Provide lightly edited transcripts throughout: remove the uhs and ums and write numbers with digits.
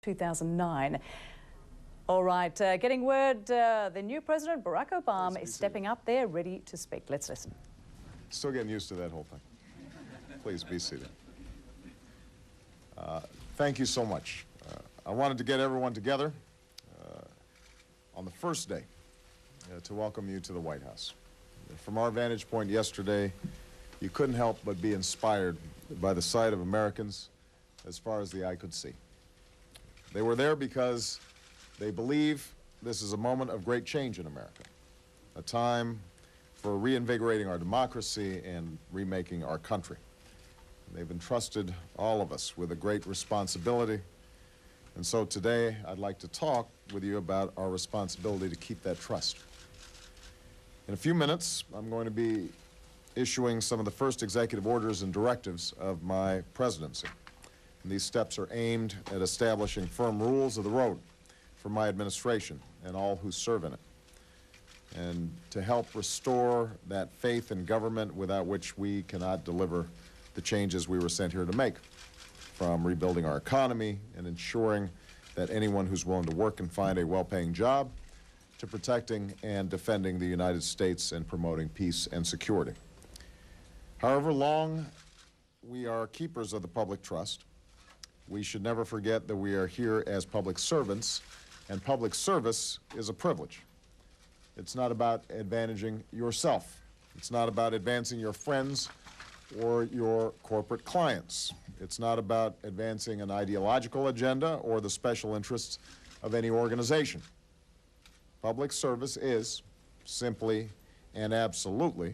2009. All right, getting word the new President, Barack Obama, is stepping up there, ready to speak. Let's listen. Still getting used to that whole thing. Please be seated. Thank you so much. I wanted to get everyone together on the first day to welcome you to the White House. From our vantage point yesterday, you couldn't help but be inspired by the sight of Americans as far as the eye could see. They were there because they believe this is a moment of great change in America, a time for reinvigorating our democracy and remaking our country. They've entrusted all of us with a great responsibility, and so today I'd like to talk with you about our responsibility to keep that trust. In a few minutes, I'm going to be issuing some of the first executive orders and directives of my presidency. And these steps are aimed at establishing firm rules of the road for my administration and all who serve in it, and to help restore that faith in government without which we cannot deliver the changes we were sent here to make, from rebuilding our economy and ensuring that anyone who's willing to work can find a well-paying job, to protecting and defending the United States and promoting peace and security. However long we are keepers of the public trust, we should never forget that we are here as public servants, and public service is a privilege. It's not about advantaging yourself. It's not about advancing your friends or your corporate clients. It's not about advancing an ideological agenda or the special interests of any organization. Public service is simply and absolutely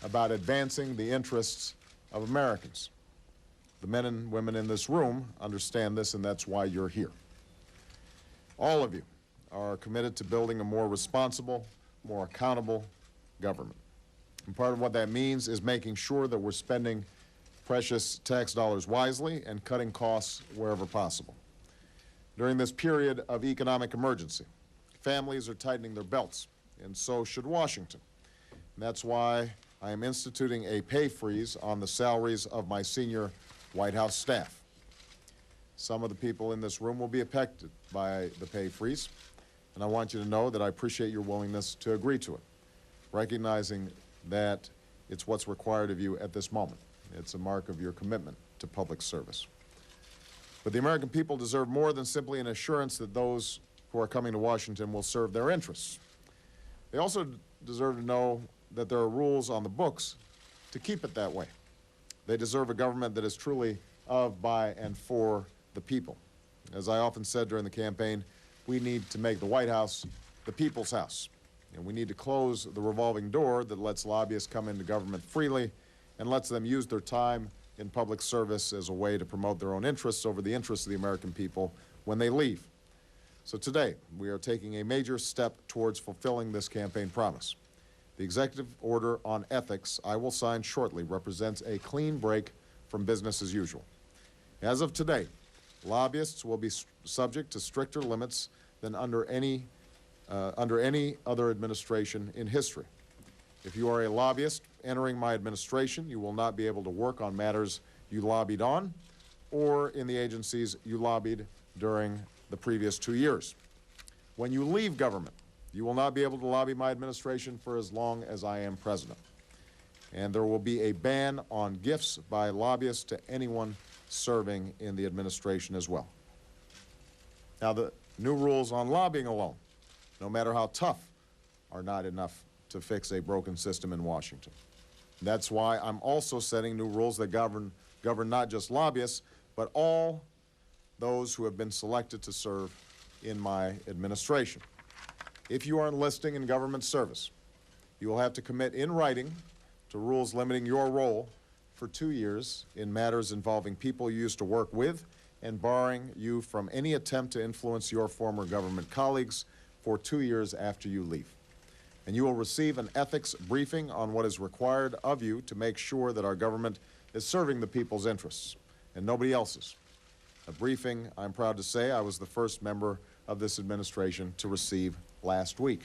about advancing the interests of Americans. The men and women in this room understand this, and that's why you're here. All of you are committed to building a more responsible, more accountable government. And part of what that means is making sure that we're spending precious tax dollars wisely and cutting costs wherever possible. During this period of economic emergency, families are tightening their belts, and so should Washington. And that's why I am instituting a pay freeze on the salaries of my senior White House staff. Some of the people in this room will be affected by the pay freeze, and I want you to know that I appreciate your willingness to agree to it, recognizing that it's what's required of you at this moment. It's a mark of your commitment to public service. But the American people deserve more than simply an assurance that those who are coming to Washington will serve their interests. They also deserve to know that there are rules on the books to keep it that way. They deserve a government that is truly of, by, and for the people. As I often said during the campaign, we need to make the White House the people's house. And we need to close the revolving door that lets lobbyists come into government freely and lets them use their time in public service as a way to promote their own interests over the interests of the American people when they leave. So today, we are taking a major step towards fulfilling this campaign promise. The executive order on ethics I will sign shortly represents a clean break from business as usual. As of today, lobbyists will be subject to stricter limits than under any other administration in history. If you are a lobbyist entering my administration, you will not be able to work on matters you lobbied on or in the agencies you lobbied during the previous 2 years. When you leave government, you will not be able to lobby my administration for as long as I am president. And there will be a ban on gifts by lobbyists to anyone serving in the administration as well. Now, the new rules on lobbying alone, no matter how tough, are not enough to fix a broken system in Washington. That's why I'm also setting new rules that govern not just lobbyists, but all those who have been selected to serve in my administration. If you are enlisting in government service, you will have to commit in writing to rules limiting your role for 2 years in matters involving people you used to work with and barring you from any attempt to influence your former government colleagues for 2 years after you leave. And you will receive an ethics briefing on what is required of you to make sure that our government is serving the people's interests and nobody else's. A briefing, I'm proud to say, I was the first member of this administration to receive last week.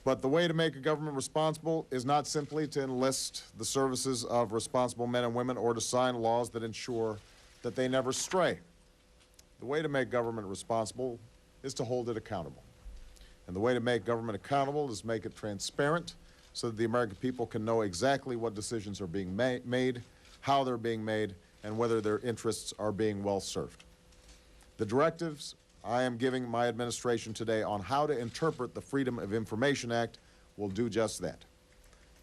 But the way to make a government responsible is not simply to enlist the services of responsible men and women or to sign laws that ensure that they never stray. the way to make government responsible is to hold it accountable. And the way to make government accountable is make it transparent so that the American people can know exactly what decisions are being made, how they're being made, and whether their interests are being well served. The directives I am giving my administration today on how to interpret the Freedom of Information Act will do just that.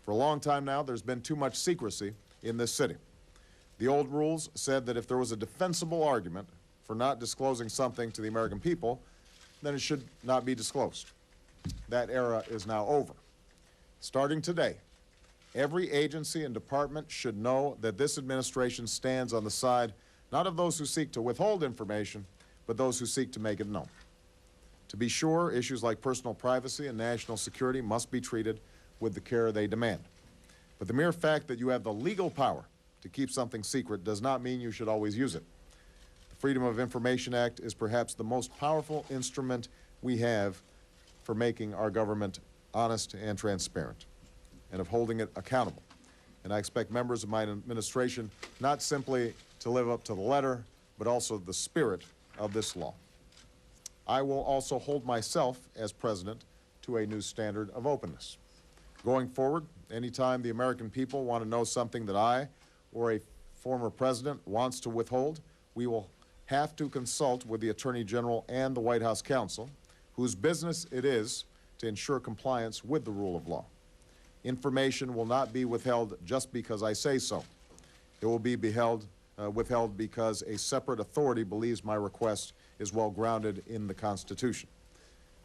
For a long time now, there's been too much secrecy in this city. The old rules said that if there was a defensible argument for not disclosing something to the American people, then it should not be disclosed. That era is now over. Starting today, every agency and department should know that this administration stands on the side not of those who seek to withhold information, but those who seek to make it known. To be sure, issues like personal privacy and national security must be treated with the care they demand. But the mere fact that you have the legal power to keep something secret does not mean you should always use it. The Freedom of Information Act is perhaps the most powerful instrument we have for making our government honest and transparent, and of holding it accountable. And I expect members of my administration not simply to live up to the letter, but also the spirit of this law. I will also hold myself, as president, to a new standard of openness. Going forward, anytime the American people want to know something that I or a former president wants to withhold, we will have to consult with the Attorney General and the White House counsel, whose business it is to ensure compliance with the rule of law. Information will not be withheld just because I say so. It will be withheld because a separate authority believes my request is well grounded in the Constitution.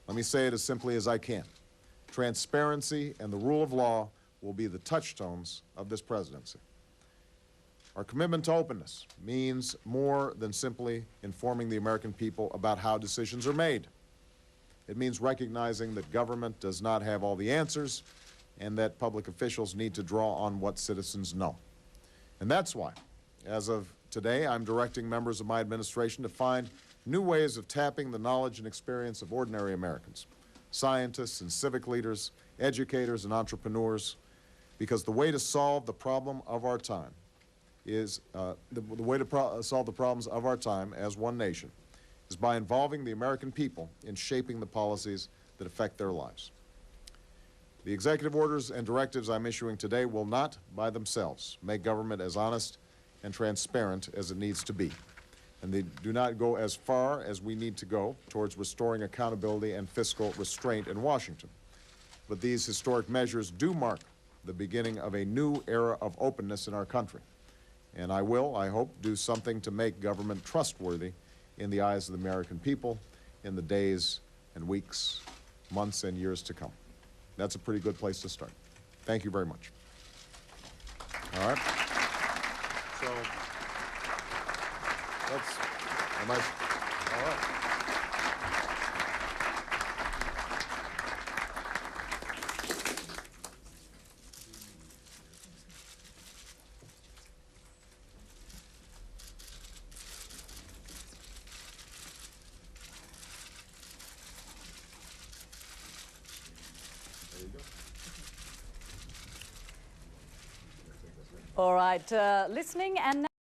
Let me say it as simply as I can. Transparency and the rule of law will be the touchstones of this presidency. Our commitment to openness means more than simply informing the American people about how decisions are made. It means recognizing that government does not have all the answers and that public officials need to draw on what citizens know. And that's why, as of today, I'm directing members of my administration to find new ways of tapping the knowledge and experience of ordinary Americans, scientists and civic leaders, educators and entrepreneurs, because the way to solve the problem of our time is, solve the problems of our time as one nation is by involving the American people in shaping the policies that affect their lives. The executive orders and directives I'm issuing today will not, by themselves, make government as honest and transparent as it needs to be. And they do not go as far as we need to go towards restoring accountability and fiscal restraint in Washington. But these historic measures do mark the beginning of a new era of openness in our country. And I will, I hope, do something to make government trustworthy in the eyes of the American people in the days and weeks, months and years to come. That's a pretty good place to start. Thank you very much. All right. So, all right. All right, listening and